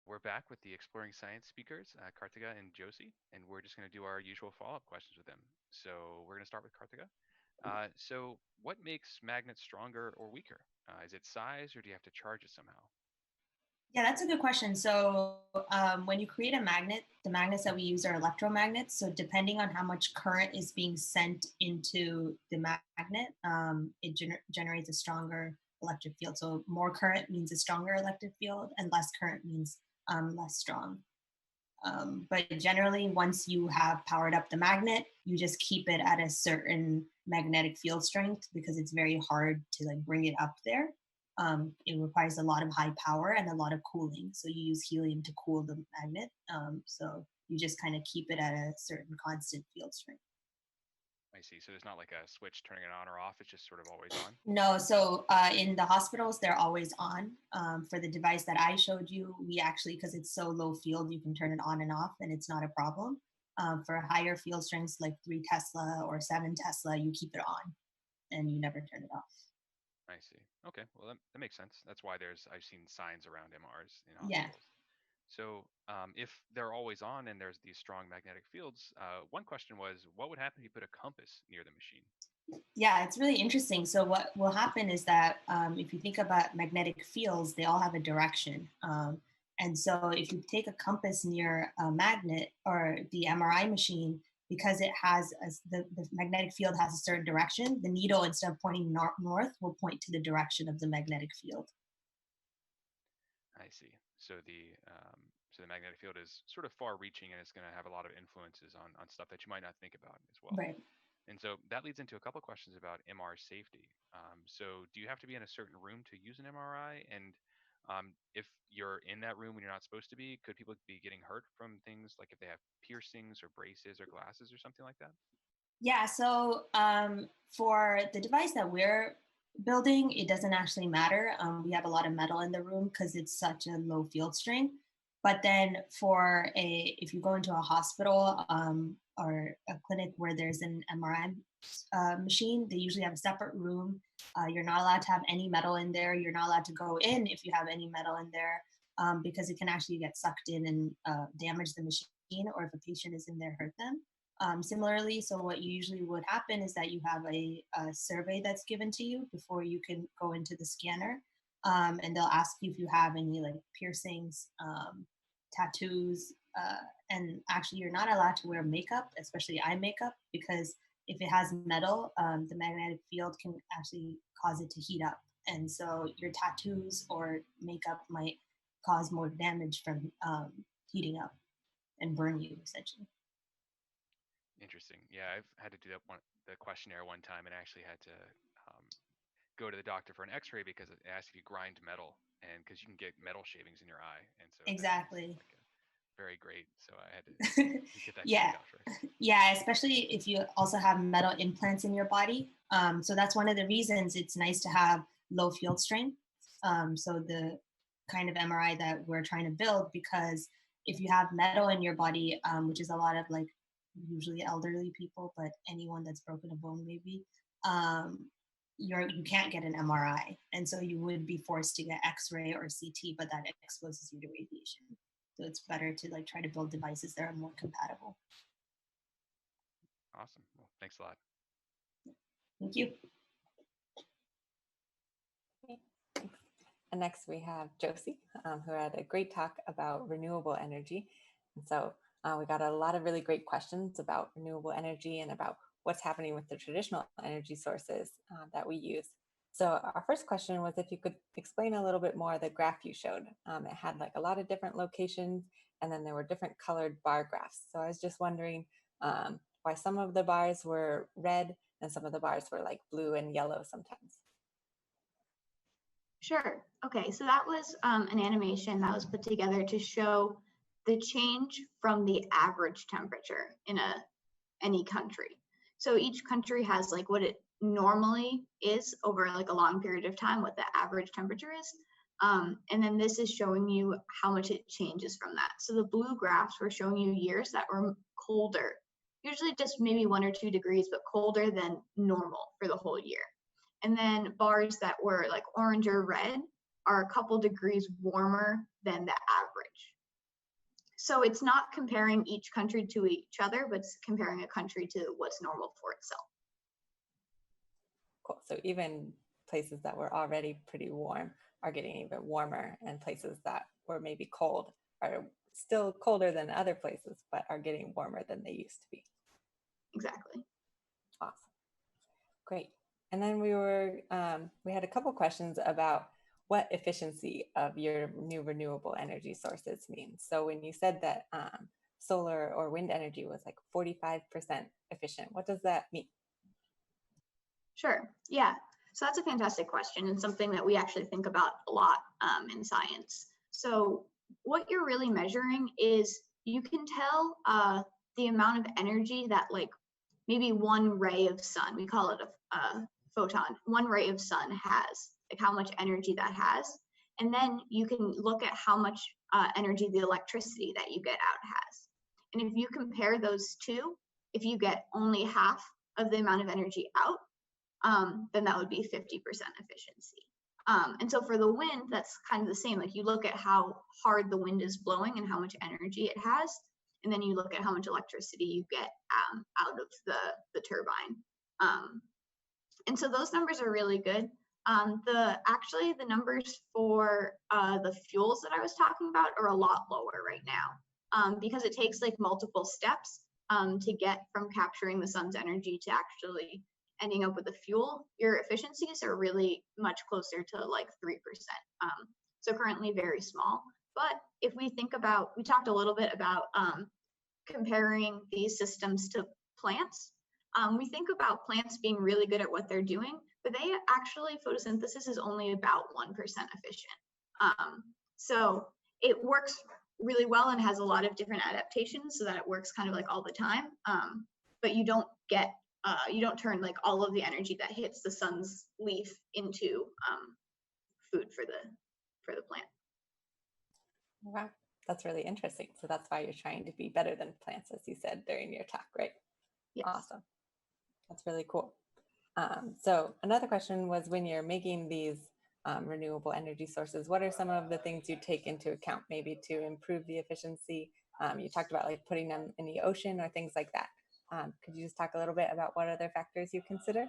We're back with the Exploring Science speakers, Kartiga and Josie, and we're just going to do our usual follow-up questions with them. So we're going to start with Kartiga. So what makes magnets stronger or weaker? Is it size, or do you have to charge it somehow? Yeah, that's a good question. So, when you create a magnet, the magnets that we use are electromagnets. So, depending on how much current is being sent into the magnet, it generates a stronger electric field. So, more current means a stronger electric field, and less current means less strong. But generally, once you have powered up the magnet, you just keep it at a certain magnetic field strength because it's very hard to like bring it up there. It requires a lot of high power and a lot of cooling. So you use helium to cool the magnet. So you just kind of keep it at a certain constant field strength. I see. So there's not like a switch turning it on or off. It's just sort of always on. No, so in the hospitals, they're always on. For the device that I showed you, we actually, because it's so low field, you can turn it on and off and it's not a problem. For higher field strengths like 3 Tesla or 7 Tesla, you keep it on and you never turn it off. I see. Okay. Well, that makes sense. That's why I've seen signs around MRs in Yeah. hospitals. So if they're always on and there's these strong magnetic fields, one question was, what would happen if you put a compass near the machine? Yeah, it's really interesting. So what will happen is that if you think about magnetic fields, they all have a direction. And so if you take a compass near a magnet or the MRI machine, because it has the magnetic field has a certain direction, the needle, instead of pointing north, will point to the direction of the magnetic field. I see. So the magnetic field is sort of far-reaching, and it's going to have a lot of influences on stuff that you might not think about as well. Right. And so that leads into a couple of questions about MR safety. So do you have to be in a certain room to use an MRI? And if you're in that room when you're not supposed to be, could people be getting hurt from things like if they have piercings or braces or glasses or something like that? Yeah, so for the device that we're building, it doesn't actually matter. We have a lot of metal in the room because it's such a low field strength. But then if you go into a hospital or a clinic where there's an MRI machine, they usually have a separate room. You're not allowed to have any metal in there. You're not allowed to go in if you have any metal in there because it can actually get sucked in and damage the machine, or if a patient is in there, hurt them. Similarly, so what usually would happen is that you have a survey that's given to you before you can go into the scanner. And they'll ask you if you have any like piercings, tattoos, and actually you're not allowed to wear makeup, especially eye makeup, because if it has metal, the magnetic field can actually cause it to heat up. And so your tattoos or makeup might cause more damage from heating up and burn you essentially. Interesting. Yeah, I've had to do the questionnaire one time, and actually had to um, go to the doctor for an X-ray because it asks if you grind metal, and because you can get metal shavings in your eye, and so that sounds Exactly. like a very great. So I had to get that Yeah. checked out first. Yeah, especially if you also have metal implants in your body. So that's one of the reasons it's nice to have low field strength. So the kind of MRI that we're trying to build, because if you have metal in your body, which is a lot of like usually elderly people, but anyone that's broken a bone maybe, um, you can't get an MRI, and so you would be forced to get X-ray or CT, but that exposes you to radiation. So it's better to like try to build devices that are more compatible. Awesome. Well, thanks a lot. Thank you. Okay, thanks. And next we have Josie, who had a great talk about renewable energy. And so we got a lot of really great questions about renewable energy and about what's happening with the traditional energy sources that we use. So our first question was if you could explain a little bit more the graph you showed. It had like a lot of different locations, and then there were different colored bar graphs. So I was just wondering why some of the bars were red and some of the bars were like blue and yellow sometimes. Sure. Okay, so that was an animation that was put together to show the change from the average temperature in any country. So each country has like what it normally is over like a long period of time, what the average temperature is. And then this is showing you how much it changes from that. So the blue graphs were showing you years that were colder, usually just maybe 1 or 2 degrees, but colder than normal for the whole year. And then bars that were like orange or red are a couple degrees warmer than the average. So it's not comparing each country to each other, but it's comparing a country to what's normal for itself. Cool. So even places that were already pretty warm are getting even warmer, and places that were maybe cold are still colder than other places, but are getting warmer than they used to be. Exactly. Awesome. Great. And then we had a couple questions about what efficiency of your new renewable energy sources means. So when you said that solar or wind energy was like 45% efficient, what does that mean? Sure. Yeah. So that's a fantastic question, and something that we actually think about a lot in science. So what you're really measuring is, you can tell the amount of energy that, like, maybe one ray of sun, we call it a photon, one ray of sun has, like how much energy that has. And then you can look at how much energy the electricity that you get out has. And if you compare those two, if you get only half of the amount of energy out, then that would be 50% efficiency. And so for the wind, that's kind of the same. Like, you look at how hard the wind is blowing and how much energy it has, and then you look at how much electricity you get out of the turbine. And so those numbers are really good. Actually, the numbers for the fuels that I was talking about are a lot lower right now, because it takes like multiple steps to get from capturing the sun's energy to actually ending up with the fuel. Your efficiencies are really much closer to like 3%. So currently very small. But if we think about, we talked a little bit about comparing these systems to plants. We think about plants being really good at what they're doing, but they actually, photosynthesis is only about 1% efficient. So it works really well and has a lot of different adaptations so that it works kind of like all the time. But you don't get, you don't turn like all of the energy that hits the sun's leaf into food for the plant. Wow, that's really interesting. So that's why you're trying to be better than plants, as you said during your talk, right? Yes. Awesome. That's really cool. So another question was, when you're making these renewable energy sources, what are some of the things you take into account maybe to improve the efficiency? You talked about like putting them in the ocean or things like that. Could you just talk a little bit about what other factors you consider?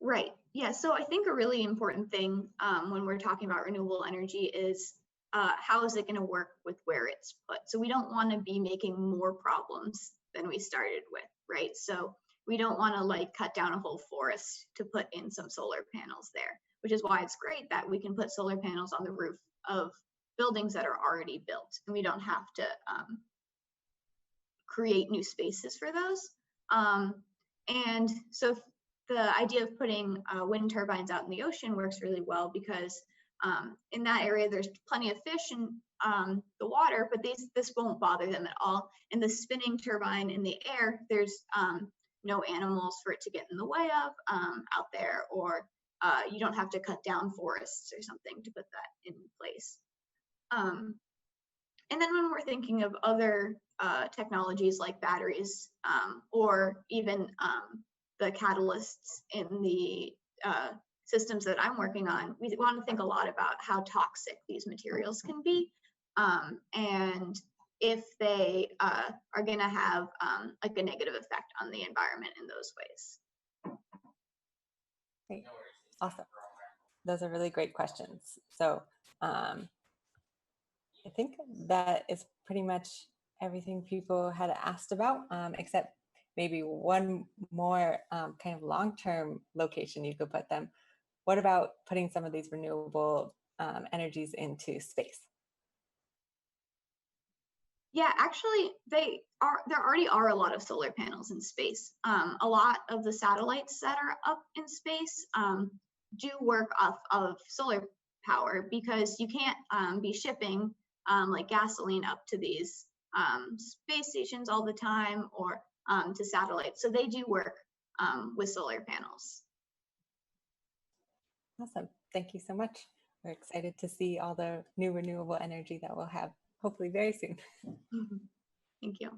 Right. Yeah. So I think a really important thing when we're talking about renewable energy is how is it going to work with where it's put? So we don't want to be making more problems than we started with, right? So we don't want to like cut down a whole forest to put in some solar panels there, which is why it's great that we can put solar panels on the roof of buildings that are already built, and we don't have to create new spaces for those. And so the idea of putting wind turbines out in the ocean works really well, because in that area there's plenty of fish in the water, but this won't bother them at all. And the spinning turbine in the air, there's no animals for it to get in the way of out there, or you don't have to cut down forests or something to put that in place. And then when we're thinking of other technologies like batteries, or even the catalysts in the systems that I'm working on, we want to think a lot about how toxic these materials can be, and if they are going to have like a negative effect on the environment in those ways. Great. Awesome. Those are really great questions. So I think that is pretty much everything people had asked about, except maybe one more kind of long-term location you could put them. What about putting some of these renewable energies into space? Yeah, actually, there already are a lot of solar panels in space. A lot of the satellites that are up in space do work off of solar power, because you can't be shipping like gasoline up to these space stations all the time, or to satellites. So they do work with solar panels. Awesome. Thank you so much. We're excited to see all the new renewable energy that we'll have hopefully very soon. Thank you.